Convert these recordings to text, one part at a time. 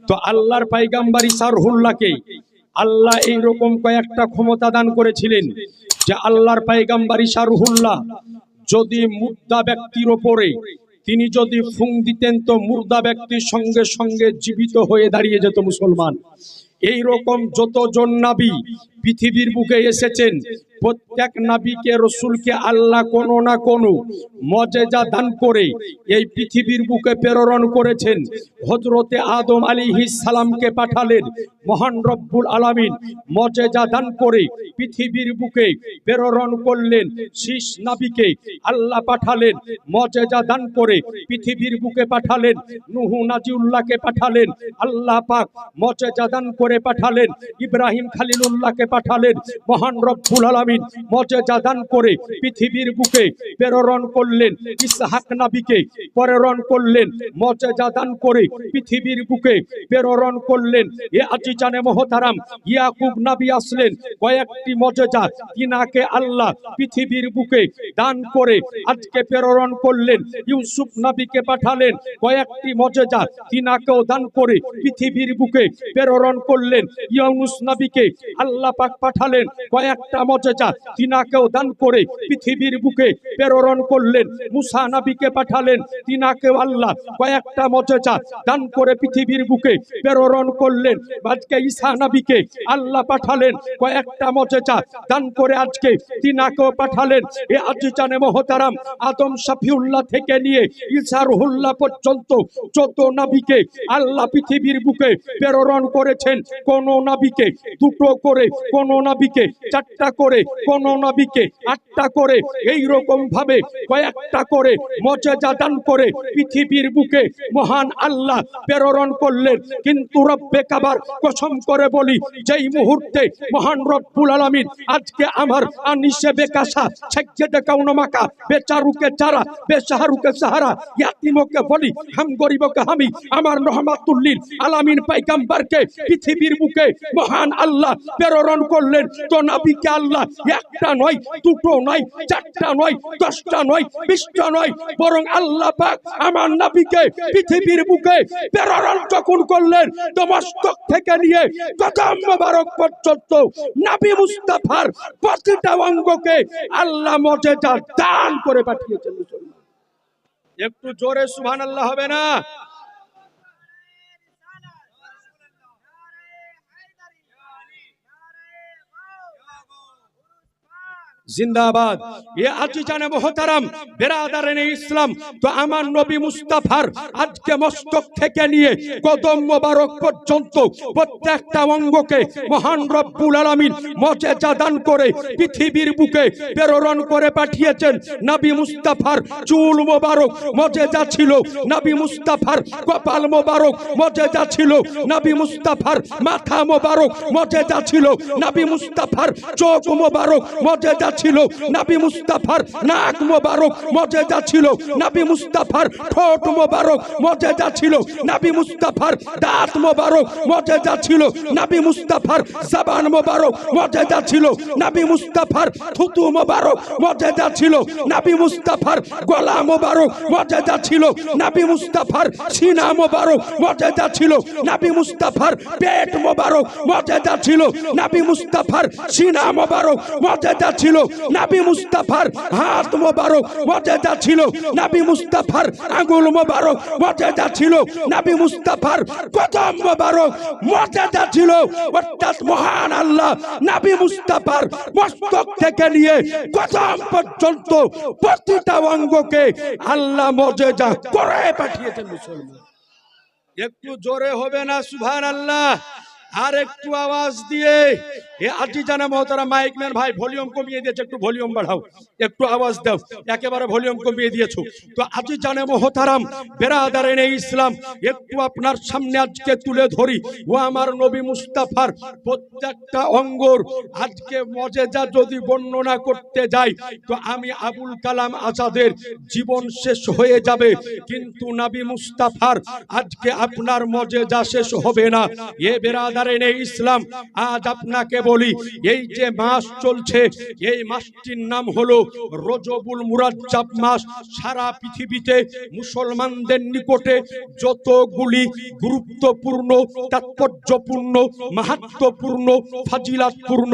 তো আল্লাহর পয়গম্বর ঈসা রুহুল্লাহকে আল্লাহ এই রকম কয়েকটা ক্ষমতা দান করেছিলেন যে আল্লাহর পয়গম্বর ঈসা রুহুল্লাহ যদি মুর্দা ব্যক্তির উপরে তিনি যদি ফুং দিতেন তো মুর্দা ব্যক্তির সঙ্গে সঙ্গে জীবিত হয়ে দাঁড়িয়ে যেত মুসলমান। এই রকম যতজন নবী পৃথিবীর বুকে এসেছেন প্রত্যেক নবীকে রাসূলকে আল্লাহ কোনো না কোনো মুজিজা দান করে এই পৃথিবীর বুকে প্রেরণ করেছেন। হযরতে আদম আলাইহিস সালামকে পাঠালেন মহান রব্বুল আলামিন মুজিজা দান করে পৃথিবীর বুকে প্রেরণ করলেন। শীষ নবীকে আল্লাহ পাঠালেন মুজিজা দান করে পৃথিবীর বুকে পাঠালেন। নূহ নাজিউল্লাহকে পাঠালেন আল্লাহ পাক মুজিজা দান করে পাঠালেন। ইব্রাহিম খলিলুল্লাহকে পাঠালেন মহান রব্বুল আলামিন মুজিজা দান করে পৃথিবীর বুকে প্রেরণ করলেন। ইসহাক নবীকে প্রেরণ করলেন মুজিজা দান করে পৃথিবীর বুকে প্রেরণ করলেন। এ আজিজানে মুহতারাম ইয়াকুব নবী আসলেন কয়েকটি মুজিজা তিনাকে আল্লাহ পৃথিবীর বুকে দান করে আজকে প্রেরণ করলেন। ইউসুফ নবীকে পাঠালেন কয়েকটি মুজিজা তিনাকেও দান করে পৃথিবীর বুকে প্রেরণ করলেন। ইউনুস নবীকে আল্লাহ পাক পাঠালেন কয়েকটা মুজিজা তিনাকেও দান করে পৃথিবীর বুকে প্রেরণ করলেন। মুসা নবীকে পাঠালেন তিনাকেও আল্লাহ কয়েকটা মুজিজা দান করে পৃথিবীর বুকে প্রেরণ করলেন। আজকে ঈসা নবীকে আল্লাহ পাঠালেন কয়েকটা মুজিজা দান করে আজকে তিনাকেও পাঠালেন। এ আজিজানে মুহতারাম আদম শফিউল্লাহ থেকে নিয়ে ঈসা রুহুল্লাহ পর্যন্ত যত নবীকে আল্লাহ পৃথিবীর বুকে প্রেরণ করেছেন কোন নবীকে দুটো করে, কোন নবীকে চারটা করে, কোন নবীকে আটটা করে, এই রকম ভাবে কয়েকটা করে মুজিজা দান করে পৃথিবীর বুকে মহান আল্লাহ প্রেরণ করলেন। কিন্তু রব্বে কাবার কসম করে বলি যেই মুহূর্তে মহান রব্বুল আলামিন আজকে আমার আনিসে বেকাশা সাজ্জাদে কাউনমাকা বেচারুকে চারা বেশাহরুকে সাহারা ইয়াতিমকে বলি হাম গরিবকে হামি আমার রহমাতুল লিল আলামিন পয়গম্বরকে পৃথিবীর বুকে মহান আল্লাহ প্রেরণ করলেন। তো নবীকে আল্লাহ একটা নয়, দুটো নয়, চারটা নয়, 10টা নয়, 20টা নয়, বরং আল্লাহ পাক আমার নবীকে পৃথিবীর বুকে প্রেরণ যখন করলেন তো মস্তক থেকে নিয়ে কদম মোবারক পর্যন্ত নবী মুস্তাফার প্রতিটা অঙ্গকে আল্লাহ মুজিজা দান করে পাঠিয়েছেন। একটু জোরে সুবহানাল্লাহ হবে না? জিন্দাবাদ। এ আজিজানে মুহতারাম বেরাদারানে ইসলাম, তো আমার নবী মুস্তাফার আজকে মস্তক থেকে নিয়ে কদম মোবারক পর্যন্ত প্রত্যেকটা অঙ্গকে মহান রব্বুল আলামিন মুজিজা দান করে পৃথিবীর বুকে প্রেরণ করে পাঠিয়েছেন। নবী মুস্তাফার চুল মোবারক মুজিজা ছিল, নবী মুস্তাফার কপাল মোবারক মুজিজা ছিল, নবী মুস্তাফার মাথা মোবারক মুজিজা ছিল, নবী মুস্তাফার চোখ মোবারক মুজিজা ছিল, নবী মুস্তাফার নাক মোবারক মুজিজা ছিল, নবী মুস্তাফার ঠোঁট মোবারক মুজিজা ছিল, নবী মুস্তাফার দাঁত মোবারক মুজিজা ছিল, নবী মুস্তাফার জবান মোবারক মুজিজা ছিল, নবী মুস্তাফার থুতু মোবারক মুজিজা ছিল, নবী মুস্তাফার গলা মোবারক মুজিজা ছিল, নবী মুস্তাফার সিনা মোবারক মুজিজা ছিল, নবী মুস্তাফার পেট মোবারক মুজিজা ছিল, নবী মুস্তাফার সিনা মোবারক মুজিজা ছিল, নবী মুস্তাফার হাত মোবারক মুজিজা ছিল, নবী মুস্তাফার আঙ্গুল মোবারক মুজিজা ছিল, নবী মুস্তাফার কদম মোবারক মুজিজা ছিল। অর্থাৎ মহান আল্লাহ নবী মুস্তাফার মস্তক থেকে নিয়ে কদম পর্যন্ত প্রতিটা অঙ্গকে আল্লাহ মুজিজা করে পাঠিয়েছেন। মুসলমান একটু জোরে হবে না সুবহানাল্লাহ? আর একটু আওয়াজ দিয়ে এ আজিজানে মুহতারাম মাইক ম্যান ভাই ভলিউম কমিয়ে দিয়েছে, একটু ভলিউম বাড়াও, একটু আওয়াজ দাও, একেবারে ভলিউম কমিয়ে দিয়েছো। তো আজিজানে মুহতারাম বেরাদারানে ইসলাম, একটু আপনার সামনে আজকে তুলে ধরি ও আমার নবী মুস্তাফার প্রত্যেকটা অঙ্গর আজকে মুজিজা যদি বর্ণনা করতে যাই তো আমি আবুল কালাম আজাদের জীবন শেষ হয়ে যাবে, কিন্তু নবী মুস্তাফার আজকে আপনার মুজিজা শেষ হবে না। এ বেরাদার সত্যিকারের ইসলাম। আজ আপনাকে বলি, এই যে মাস চলছে, এই মাসটির নাম হলো রজবুল মুরাজ্জাব মাস। সারা পৃথিবীতে মুসলমানদের নিকটে যতগুলি গুরুত্বপূর্ণ, তাৎপর্যপূর্ণ, মাহাত্ম্যপূর্ণ, ফাজিলাতপূর্ণ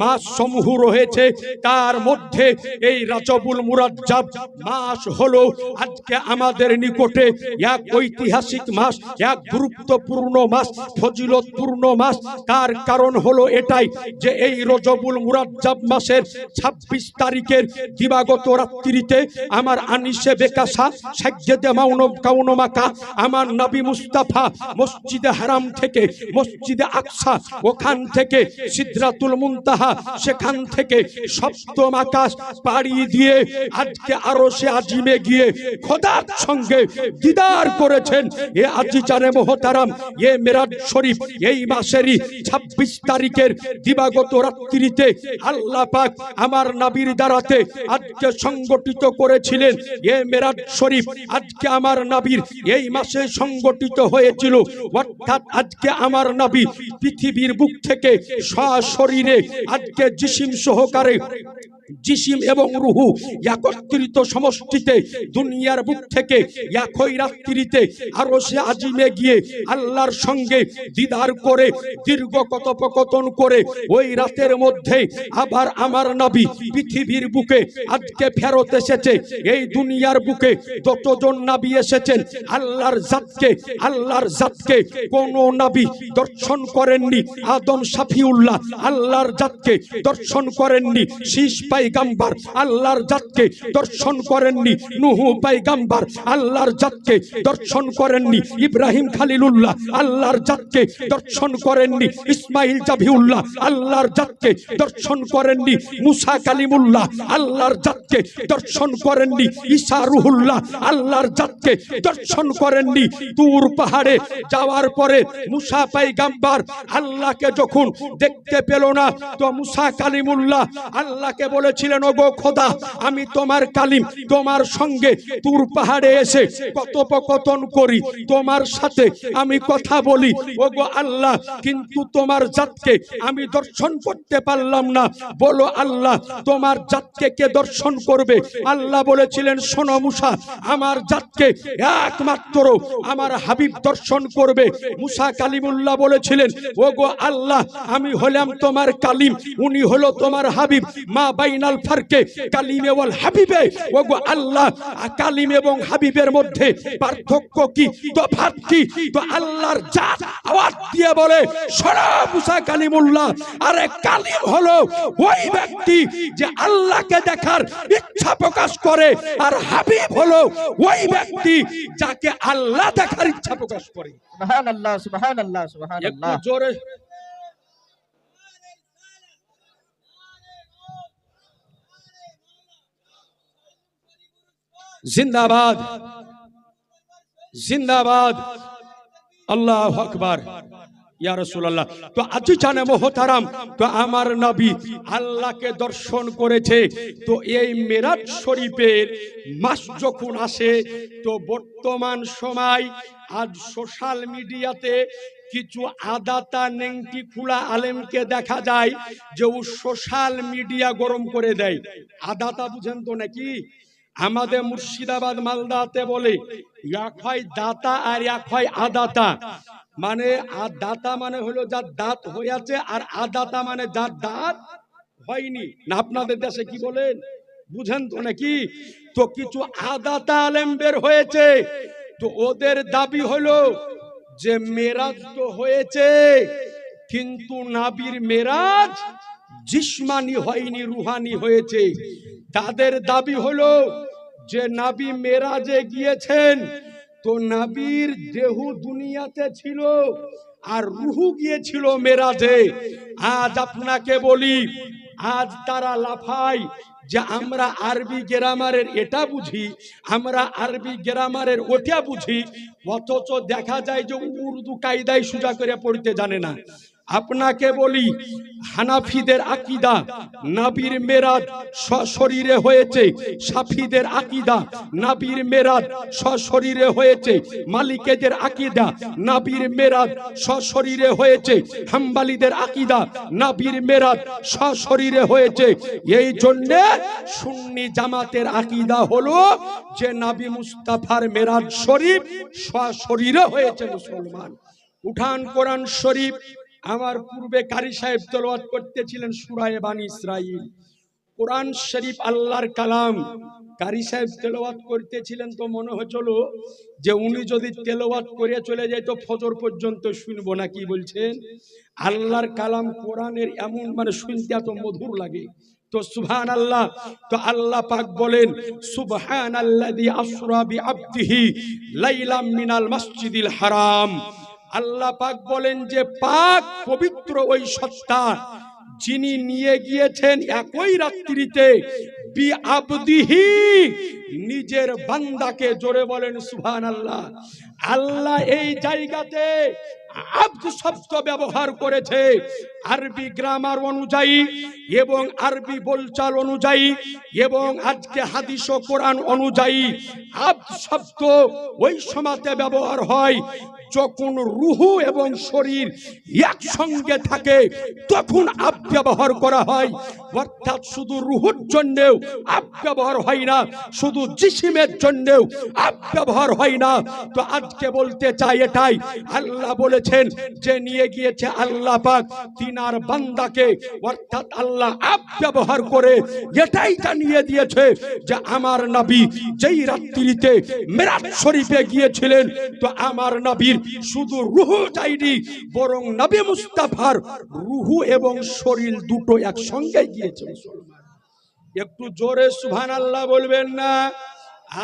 মাস সমূহ রয়েছে, তার মধ্যে এই রজবুল মুরাজ্জাব মাস হলো আজকে আমাদের নিকটে এক ঐতিহাসিক মাস, এক গুরুত্বপূর্ণ মাস, ফজিলতপূর্ণ মাস। তার কারণ হলো এটাই যে এই রজবুল মুরাজ্জাব মাসের 26 তারিখের দিবাগত রাত্রিতে আমার আনিসে বেকাসা সাজ্জেদে মাউনব কাউনমাকা আমার নবী মুস্তাফা মসজিদে হারাম থেকে মসজিদে আকসা, ওখান থেকে সিদরাতুল মুনতাহা, সেখান থেকে সপ্তম আকাশ পাড়ি দিয়ে আজকে আরশে আজিমে গিয়ে খোদার সঙ্গে দিদার করেছেন। এ আজিজানে মোহতারাম, এ মেরাজ শরীফ এই মাসেরই 26 তারিখের দিবাগত রাত্রিতে আল্লাহ পাক আমার নবীর দ্বারাতে আজকে সংগঠিত করেছিলেন। এ মেরাজ শরীফ আজকে আমার নবীর এই মাসে সংগঠিত হয়েছিল। অর্থাৎ আজকে আমার নবী পৃথিবীর বুক থেকে সশরীরে আজকে জিসিম সহকারে, জিসিম এবং রুহু একত্রিত সমষ্টিতে দুনিয়ার বুক থেকে একই রাত্রিতে আরশে আজিমে গিয়ে আল্লাহর সঙ্গে দিদার করে দীর্ঘ কথোপকথন করে ওই রাতের মধ্যে আবার আমার নবী পৃথিবীর বুকে আজকে ফেরত এসেছে। এই দুনিয়ার বুকে যতজন নবী এসেছেন আল্লাহর জাতকে কোন নবী দর্শন করেননি। আদম শাফিউল্লাহ আল্লাহর জাতকে দর্শন করেননি। শীষ পয়গম্বর আল্লাহর জাতকে দর্শন করেননি। নূহ পয়গম্বর আল্লাহর জাতকে দর্শন করেননি। ইব্রাহিম খলিলুল্লাহ আল্লাহর জাতকে দর্শন করেননি। ইসমাইল জাবিউল্লাহ আল্লাহর জাতকে দর্শন করেননি। মুসা কালিমুল্লাহ আল্লাহর জাতকে দর্শন করেননি। ঈসা রুহুল্লাহ আল্লাহর জাতকে দর্শন করেননি। তুর পাহাড়ে যাওয়ার পরে মুসা পয়গম্বর আল্লাহকে যখন দেখতে পেল না, তো মুসা কালিমুল্লাহ আল্লাহকে বলেছিলেন, ওগো খোদা, আমি তোমার কালিম, তোমার সঙ্গে তুর পাহাড়ে এসে কথোপকথন করি, তোমার সাথে আমি কথা বলি, ওগো আল্লাহ, কিন্তু তোমার জাতকে আমি দর্শন করতে পারলাম না। বলো আল্লাহ, তোমার জাতকে কে দর্শন করবে? আল্লাহ বলেছিলেন, শোনো মুসা, আমার জাতকে একমাত্র আমার হাবিব দর্শন করবে। মুসা কালিমুল্লাহ বলেছিলেন, ওগো আল্লাহ, আমি হলাম তোমার কালিম, উনি হলো তোমার হাবিব। মা বাইনাল ফারকে কালিমে ওয়াল হাবিবে, ওগো আল্লাহ, কালিম এবং হাবিবের মধ্যে পার্থক্য কি, তফাৎ কি? তো আল্লাহর জাত আওয়াজ দিয়ে বলে, শোনো মুসা কালিমুল্লাহ, আরে কালিম হলো ওই ব্যক্তি যে আল্লাহকে দেখার ইচ্ছা প্রকাশ করে, আর হাবিব হলো ওই ব্যক্তি যাকে আল্লাহ দেখার ইচ্ছা প্রকাশ করে। সুবহানাল্লাহ, সুবহানাল্লাহ, সুবহানাল্লাহ। একটু জোরে জিন্দাবাদ, জিন্দাবাদ, আল্লাহু আকবার, ইয়া রাসূলুল্লাহ। তো আজিজানে মোহতারাম, তো আমার নবী আল্লাহকে দর্শন করেছে। তো এই মেরাজ শরীফের মাস যখন আসে, তো বর্তমান সময় আজ সোশ্যাল মিডিয়াতে কিছু আদাতা নেংটি খুলা আলেমকে দেখা যায় যে ও সোশ্যাল মিডিয়া গরম করে দেয়। আদাতা বুঝেন তো নাকি? আমাদের মুর্শিদাবাদ মালদাতে বলে এক হয় দাতা আর এক হয় আদাতা। মানে দাতা মানে হলো যার দাঁত হয়েছে, আর আদাতা মানে যার দাঁত হয়নি। না আপনাদের দেশে কি বলেন বুঝেন তো নাকি? তো কিছু আদাতা আলেম বের হয়েছে, তো ওদের দাবি হলো যে মেরাজ তো হয়েছে, কিন্তু নাবির মেরাজ জিসমানি হয়নি, রুহানি হয়েছে। তাদের দাবি হলো যে নবী মেরাজে গিয়েছেন, তো নবীর দেহ দুনিয়াতে ছিল আর রুহু গিয়েছিল মেরাজে। আজ আপনাকে বলি, আজ তারা লাফায় যে আমরা আরবি গ্রামারের এটা বুঝি, আমরা আরবি গ্রামারের ওটা বুঝি। অথচ দেখা যায় যে উর্দু কায়দায় সোজা করে পড়তে জানে না। আপনাকে বলি, হানাফিদের আকীদা নবীর মেরাজ সশরীরে হয়েছে, শাফিদের আকীদা নবীর মেরাজ সশরীরে হয়েছে, মালিকীদের আকীদা নবীর মেরাজ সশরীরে হয়েছে, হাম্বলীদের আকীদা নবীর মেরাজ সশরীরে হয়েছে। এই জন্য সুন্নি জামাতের আকীদা হলো যে নবী মুস্তাফার মেরাজ শরীফ সশরীরে হয়েছে। মুসলমান উঠান কোরআন শরীফ। আমার পূর্বে কারি সাহেব তেলাওয়াত করতেছিলেন সূরা বানী ইসরাঈল। কোরআন শরীফ আল্লাহর কালাম। কারি সাহেব তেলাওয়াত করতেছিলেন তো মনে হচ্ছিল যে উনি যদি তেলাওয়াত করে চলে যায় তো ফজর পর্যন্ত শুনবো না। কি বলছেন? আল্লাহর কালাম কোরআনের এমন মানে শুনতে এত মধুর লাগে। তো সুবহানাল্লাহ। তো আল্লাহ পাক বলেন সুবহানাল্লাযী আসরা বিআবদিহি লাইলাম মিনাল মাসজিদিল হারাম। আল্লাহ পাক বলেন যে পাক পবিত্র ওই সত্তা যিনি নিয়ে গিয়েছেন একই রাত্রিতে বিআবদিহি নিজের বান্দাকে। জোরে বলেন সুবহানাল্লাহ। আল্লাহ এই জায়গাতে আব্দ শব্দ ব্যবহার করেছে আরবি গ্রামার অনুযায়ী এবং আরবি বলচাল অনুযায়ী এবং আজকে হাদিস ও কোরআন অনুযায়ী। আব্দ শব্দ ওই সময়তে ব্যবহার হয় যখন রূহ এবং শরীর একসঙ্গে থাকে, তখন আব ব্যবহার করা হয়। অর্থাৎ শুধু রূহের জন্যেও আব ব্যবহার হয় না, শুধু জিসিমের জন্যেও আব ব্যবহার হয় না। তো আজকে বলতে চাই এটাই, আল্লাহ বলেছেন যে নিয়ে গিয়েছে আল্লাহ পাক তিনার বান্দাকে, অর্থাৎ আল্লাহ আব ব্যবহার করে এটাই জানিয়ে দিয়েছে যে আমার নবী যেই রাত্রিতে মেরাজ শরীফে গিয়েছিলেন, তো আমার নবীর শুধু রূহ যায়নি, বরং নবী মুস্তাফার রূহ এবং শরীর দুটো একসঙ্গে গিয়েছে। একটু জোরে সুবহানাল্লাহ বলবেন না?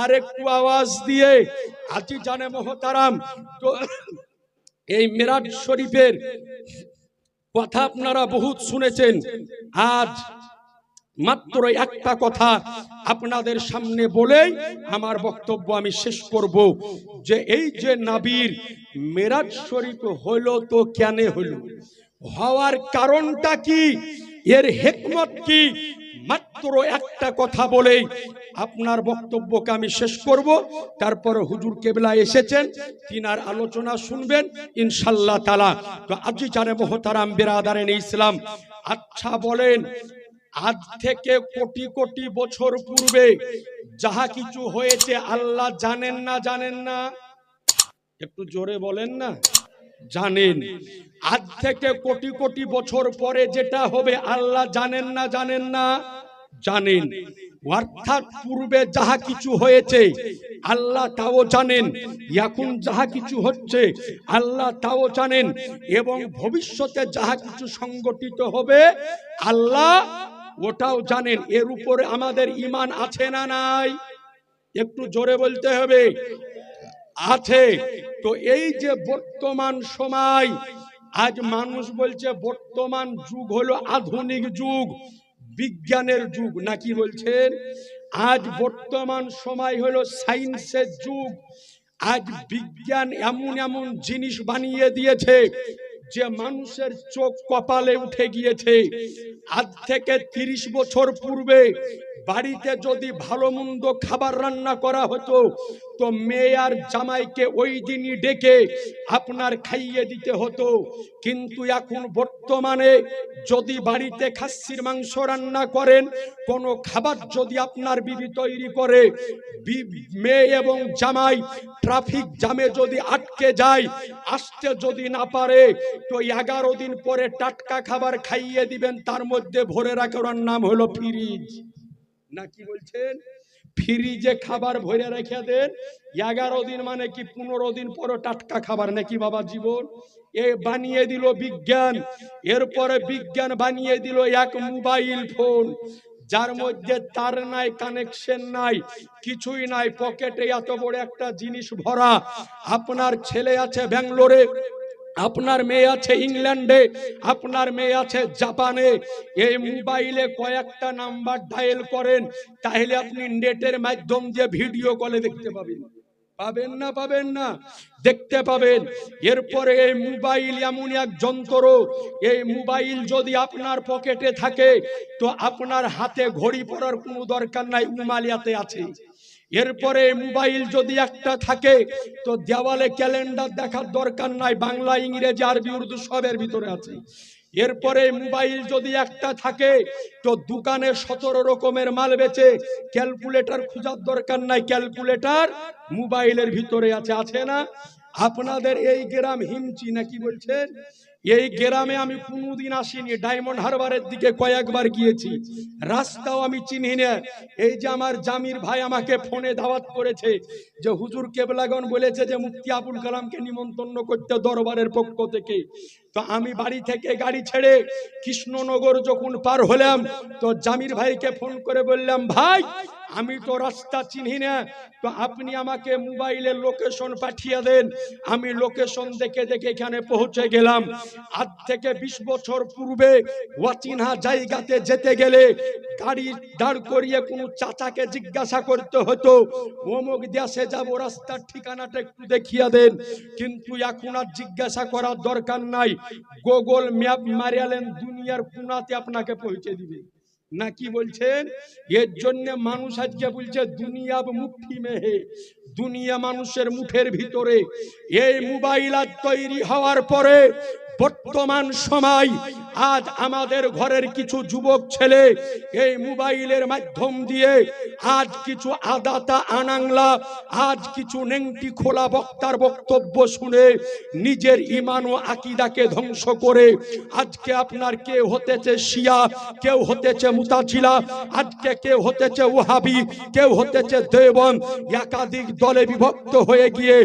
আর একটু আওয়াজ দিয়ে। আজি জানে মোহতারাম, তো এই মেরাজ শরীফের কথা আপনারা বহুত শুনেছেন। আজ মাত্র একটা কথা আপনাদের সামনে বলেই আমার বক্তব্য আমি শেষ করব, যে এই যে নবীর মেরাজ শরীফ হলো তো কেন হলো, হওয়ার কারণটা কি, এর হিকমত কি, মাত্র একটা কথা বলেই আপনার বক্তব্যকে আমি শেষ করব। তারপরে হুজুর কেবলা এসেছেন, তিনার আলোচনা শুনবেন ইনশাআল্লাহ তাআলা। তো আজি জানে মোহতারাম বিরাদারানে ইসলাম, আচ্ছা বলেন, আজ থেকে কোটি কোটি বছর পূর্বে যাহা কিছু হয়েছে আল্লাহ জানেন না জানেন না? একটু জোরে বলেন না। জানেন। আজ থেকে কোটি কোটি বছর পরে যেটা হবে আল্লাহ জানেন না জানেন না? জানেন। অর্থাৎ পূর্বে যাহা কিছু হয়েছে আল্লাহ তাও জানেন, এখন যাহা কিছু হচ্ছে আল্লাহ তাও জানেন, এবং ভবিষ্যতে যাহা কিছু সংগঠিত হবে আল্লাহ ওটাও জানেন। এর উপরে আমাদের ঈমান আছে না নাই? একটু জোরে বলতে হবে। আছে। তো এই যে বর্তমান সময়, আজ মানুষ বলছে বর্তমান যুগ হলো আধুনিক যুগ, বিজ্ঞানের যুগ, নাকি বলছেন? আজ বর্তমান সময় হলো সায়েন্সের যুগ। আজ বিজ্ঞান এমন এমন জিনিস বানিয়ে দিয়েছে যে মানুষের চোখ কপালে উঠে গিয়েছে। আজ থেকে 30 বছর পূর্বে বাড়িতে যদি ভালো মন্দ খাবার রান্না করা হতো তো মেয়ে আর জামাইকে ওই দিনই ডেকে আপনার খাইয়ে দিতে হতো। কিন্তু এখন বর্তমানে যদি বাড়িতে খাসির মাংস রান্না করেন, কোনো খাবার যদি আপনার বিবি তৈরি করে, মেয়ে এবং জামাই ট্রাফিক জ্যামে যদি আটকে যায়, আসতে যদি না পারে, তো 11 দিন পরে টাটকা খাবার খাইয়ে দিবেন, তার মধ্যে ভরে রাখার নাম হলো ফ্রিজ। নাকি বলছেন? ফ্রিজে খাবার ভরে রেখে দেন, 11 দিন মানে কি 15 দিন পরে টাটকা খাবার, নাকি বাবা জীবন? এ বানিয়ে দিল বিজ্ঞান। এরপরে বিজ্ঞান বানিয়ে দিল এক মোবাইল ফোন, যার মধ্যে তার নাই, কানেকশন নাই, কিছুই নাই, পকেটে এত বড় একটা জিনিস ভরা। আপনার ছেলে আছে ব্যাঙ্গালোরে, আপনার মেয়ে আছে ইংল্যান্ডে, আপনার মেয়ে আছে জাপানে। এই মোবাইলে কয়েকটা নাম্বার ডায়াল করেন, তাহলে আপনি নেটের মাধ্যম দিয়ে ভিডিও কলে দেখতে পাবেন। পাবেন না, পাবেন না, দেখতে পাবেন। এরপরে এই মোবাইল এমন এক যন্ত্র, এই মোবাইল যদি আপনার পকেটে থাকে তো আপনার হাতে ঘড়ি পরার কোনো দরকার নাই, উমালিয়াতে আছে। এরপরে মোবাইল যদি একটা থাকে তো দেওয়ালে ক্যালেন্ডার দেখার দরকার নাই, বাংলা ইংরেজি আরবি উর্দু সবের ভিতরে আছে। এরপরে মোবাইল যদি একটা থাকে তো দোকানে 17 রকমের মাল বেচে, ক্যালকুলেটর খোঁজার দরকার নাই, ক্যালকুলেটর মোবাইলের ভিতরে আছে। আছে না? আপনাদের এই গ্রাম হিমচি নাকি বলছেন, এই গ্রামে আমি কোনোদিন আসিনি, ডায়মন্ড হারবারের দিকে কয়েকবার গিয়েছি, রাস্তাও আমি চিনি না। এই যে আমার জামির ভাই আমাকে ফোনে দাওয়াত করেছে যে হুজুর কেবলাগণ বলেছে যে মুফতি আবুল কালামকে নিমন্ত্রণ করতে দরবারের পক্ষ থেকে। তো আমি বাড়ি থেকে গাড়ি ছেড়ে কৃষ্ণনগর যখন পার হলাম তো জামির ভাইকে ফোন করে বললাম, ভাই আমি তো রাস্তা চিনি না, তো আপনি আমাকে মোবাইলের লোকেশন পাঠিয়ে দেন। আমি লোকেশন দেখে দেখে এখানে পৌঁছে গেলাম। আজ থেকে 20 বছর পূর্বে অচিনহা জায়গাতে যেতে গেলে গাড়ি দাঁড় করিয়ে কোনো চাচাকে জিজ্ঞাসা করতে হতো, অমুক দেশে যাব, রাস্তার ঠিকানাটা একটু দেখিয়ে দেন। কিন্তু এখন আর জিজ্ঞাসা করার দরকার নাই, গুগল ম্যাপ মারিয়ালেন, দুনিয়ার কোনাতে আপনাকে পৌঁছে দিবে। না কি বলছেন? এর জন্য মানুষ আজকে বলছে দুনিয়া মুঠি মে হে, দুনিয়া মানুষের মুঠের ভিতরে। এই মোবাইল আজ তৈরি হওয়ার পরে বর্তমান সময় আজ আমাদের ঘরের কিছু যুবক ছেলে এই মোবাইলের মাধ্যম দিয়ে আজ কিছু আদাতা আনাংলা, আজ কিছু নেংটি খোলা বক্তার বক্তব্য শুনে নিজের ঈমান ও আকীদাকে ধ্বংস করে আজকে আপনার কেউ হতেছে শিয়া, কেউ হতেছে মুতাজিলা, আজকে কেউ হতেছে ওয়াহাবি, কেউ হতেছে দেওবন্দ, একাধিক দলে বিভক্ত হয়ে গিয়ে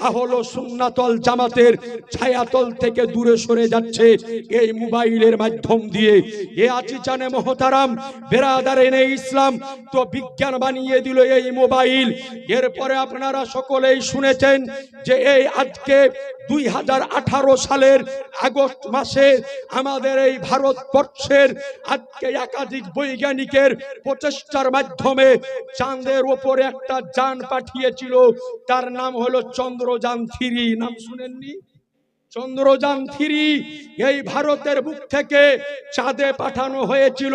আহলে সুন্নাত ওয়াল জামাতের ছায়াতল থেকে দূরে সরে যাচ্ছে এই মোবাইলের মাধ্যম দিয়ে। এ আজিজানে মুহতারাম বেরাদারেনে ইসলাম, তো বিজ্ঞান বানিয়ে দিল এই মোবাইল। এরপরে আপনারা সকলেই শুনেছেন যে এই আজকে 2018 সালের আগস্ট মাসে আমাদের এই ভারতবর্ষের আজকে একাধিক বৈজ্ঞানিকের প্রচেষ্টার মাধ্যমে চাঁদের ওপরে একটা যান পাঠিয়েছিল, তার নাম হলো চন্দ্রযান 3। নাম শুনেননি? চন্দ্রযান 3 এই ভারতের বুক থেকে চাঁদে পাঠানো হয়েছিল।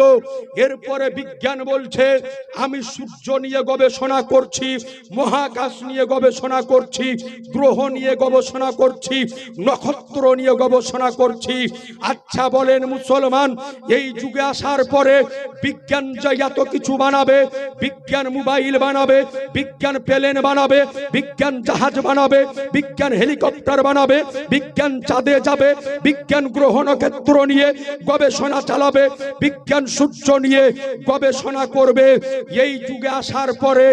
এরপরে বিজ্ঞান বলছে আমি সূর্য নিয়ে গবেষণা করছি, মহাকাশ নিয়ে গবেষণা করছি, গ্রহ নিয়ে গবেষণা করছি, নক্ষত্র নিয়ে গবেষণা করছি। আচ্ছা বলেন মুসলমান, এই যুগে আসার পরে বিজ্ঞান যে এত কিছু বানাবে, বিজ্ঞান মোবাইল বানাবে, বিজ্ঞান প্লেন বানাবে, বিজ্ঞান জাহাজ বানাবে, বিজ্ঞান হেলিকপ্টার বানাবে, বিজ্ঞান চাঁদে যাবে, বিজ্ঞান গ্রহ নক্ষত্র নিয়ে গবেষণা চালাবে, বিজ্ঞান সূর্য নিয়ে গবেষণা করবে। এই যুগে আসার পরে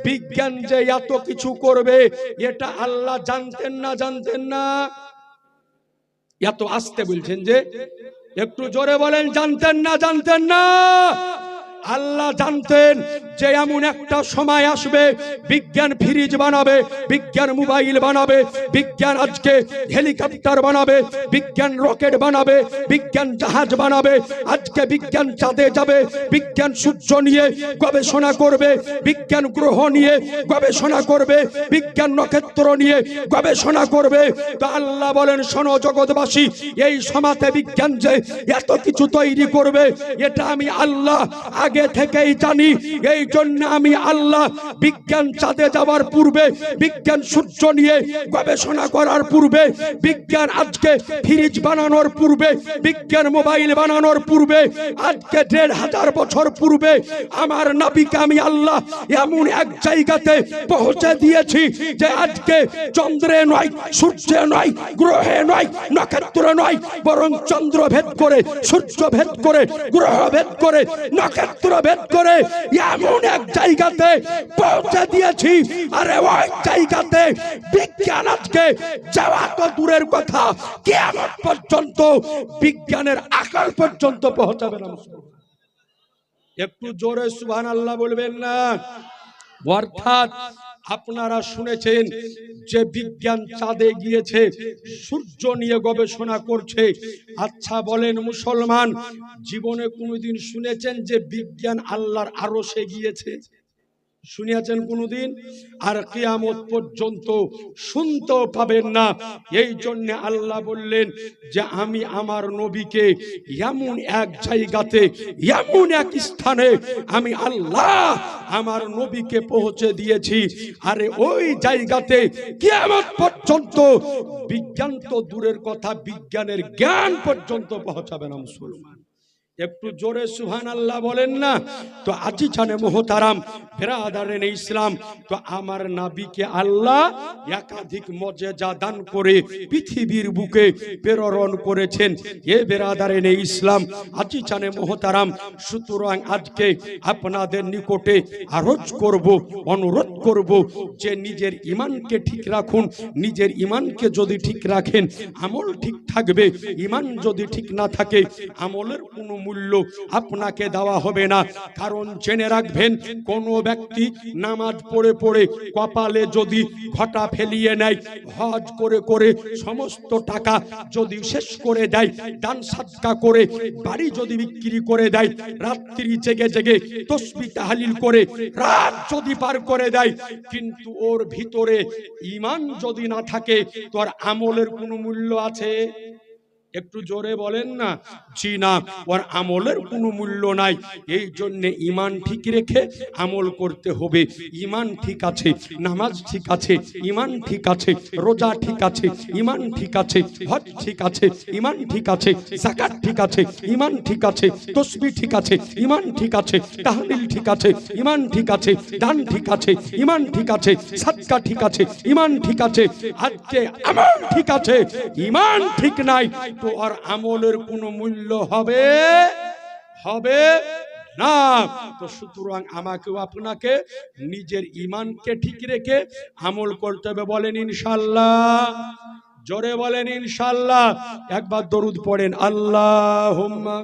বিজ্ঞান যে এত কিছু করবে এটা আল্লাহ জানতেন না? জানতেন না? এত আস্তে বলছেন যে, একটু জোরে বলেন, জানতেন না? জানতেন না? আল্লাহ জানতেন যে এমন একটা সময় আসবে বিজ্ঞান ফ্রিজ বানাবে, বিজ্ঞান মোবাইল বানাবে, বিজ্ঞান আজকে হেলিকপ্টার বানাবে, বিজ্ঞান রকেট বানাবে, বিজ্ঞান জাহাজ বানাবে, আজকে বিজ্ঞান চাঁদে যাবে, বিজ্ঞান সূর্য নিয়ে গবেষণা করবে, বিজ্ঞান গ্রহ নিয়ে গবেষণা করবে, বিজ্ঞান নক্ষত্র নিয়ে গবেষণা করবে। তো আল্লাহ বলেন, শোনো জগৎবাসী, এই সমাজে বিজ্ঞান যে এত কিছু তৈরি করবে এটা আমি আল্লাহ আগে থেকেই জানি। এই জন্য আমি আল্লাহ বিজ্ঞান চাঁদে যাওয়ার পূর্বে, বিজ্ঞান সূর্য নিয়ে গবেষণা করার পূর্বে, বিজ্ঞান আজকে ফ্রিজ বানানোর পূর্বে, বিজ্ঞান মোবাইল বানানোর পূর্বে, আজকে 1500 বছর পূর্বে আমার নবীকে আমি আল্লাহ এমন এক জায়গাতে পৌঁছে দিয়েছি যে আজকে চন্দ্রে নয়, সূর্যে নয়, গ্রহে নয়, নক্ষত্র নয়, বরং চন্দ্র ভেদ করে, সূর্য ভেদ করে, গ্রহ ভেদ করে, নক্ষত্র ভেদ করে এমন এক জায়গাতে পৌঁছে দিয়েছি। আরে ওই জায়গাতে বিজ্ঞান আজকে যাওয়া তো দূরের কথা, কিয়ামত পর্যন্ত বিজ্ঞানের আকাল পর্যন্ত পৌঁছাবে না। একটু জোরে সুবহানাল্লাহ বলবেন না? অর্থাৎ আপনারা শুনেছেন যে বিজ্ঞান চাঁদে গিয়েছে, সূর্য নিয়ে গবেষণা করছে। আচ্ছা বলেন মুসলমান, জীবনে কোনোদিন শুনেছেন যে বিজ্ঞান আল্লাহর আরশে গিয়েছে? শুনিয়াছেন কোনদিন? আর কিয়ামত পর্যন্ত শুনতেও পাবেন না। এই জন্য আল্লাহ বললেন যে আমি আমার নবীকে এমন এক জায়গাতে, এমন এক স্থানে আমি আল্লাহ আমার নবীকে পৌঁছে দিয়েছি, আরে ওই জায়গাতে কিয়ামত পর্যন্ত বিজ্ঞান তো দূরের কথা, বিজ্ঞানের জ্ঞান পর্যন্ত পৌঁছাবে না মুসলমান। একটু জোরে সুবহানাল্লাহ বলেন না? তো আজিজানে মোহতারাম, বিরাদারানে ইসলাম, তো আমার নবীকে আল্লাহ একাধিক মর্যাদা দান করে পৃথিবীর বুকে প্রেরণ করেছেন। এ বিরাদারানে ইসলাম, আজিজানে মোহতারাম, সুতরাং আজকে আপনাদের নিকটে আরজ করব, অনুরোধ করব যে নিজের ঈমানকে ঠিক রাখুন। নিজের ঈমানকে যদি ঠিক রাখেন আমল ঠিক থাকবে, ঈমান যদি ঠিক না থাকে আমলের কোনো মূল্য আপনাকে দেওয়া হবে না। কারণ জেনে রাখবেন, কোন ব্যক্তি নামাজ পড়ে পড়ে কপালে যদি ঘটা ফেলিয়ে নেয়, হজ করে করে সমস্ত টাকা যদি শেষ করে দেয়, দান সাদকা করে বাড়ি যদি বিক্রি করে দেয়, রাত্রি জেগে জেগে তাসবিহ তাহলিল করে রাত যদি পার করে দেয়, কিন্তু ওর ভিতরে ঈমান যদি না থাকে, তোর আমলের কোনো মূল্য আছে? একটু জোরে বলেন না? জি না, ওর আমলের কোনো মূল্য নাই। এই জন্য ঈমান ঠিক রেখে আমল করতে হবে। ঈমান ঠিক আছে, নামাজ ঠিক আছে, ঈমান ঠিক আছে, রোজা ঠিক আছে, ঈমান ঠিক আছে, হজ ঠিক আছে, ঈমান ঠিক আছে, যাকাত ঠিক আছে, ঈমান ঠিক আছে, তাসবিহ ঠিক আছে, ঈমান ঠিক আছে, তাহলিল ঠিক আছে, ঈমান ঠিক আছে, দান ঠিক আছে, ঈমান ঠিক আছে, সাদকা ঠিক আছে, ঈমান ঠিক আছে। আজকে আমল ঠিক আছে, ঈমান ঠিক নাই, তো আর আমলের কোনো মূল্য হবে না। তো সুতরাং আমাকেও আপনাকে নিজের ঈমানকে ঠিক রেখে আমল করতে হবে। বলেন ইনশাআল্লাহ, জোরে বলেন ইনশাআল্লাহ। একবার দরুদ পড়েন, আল্লাহুম্মা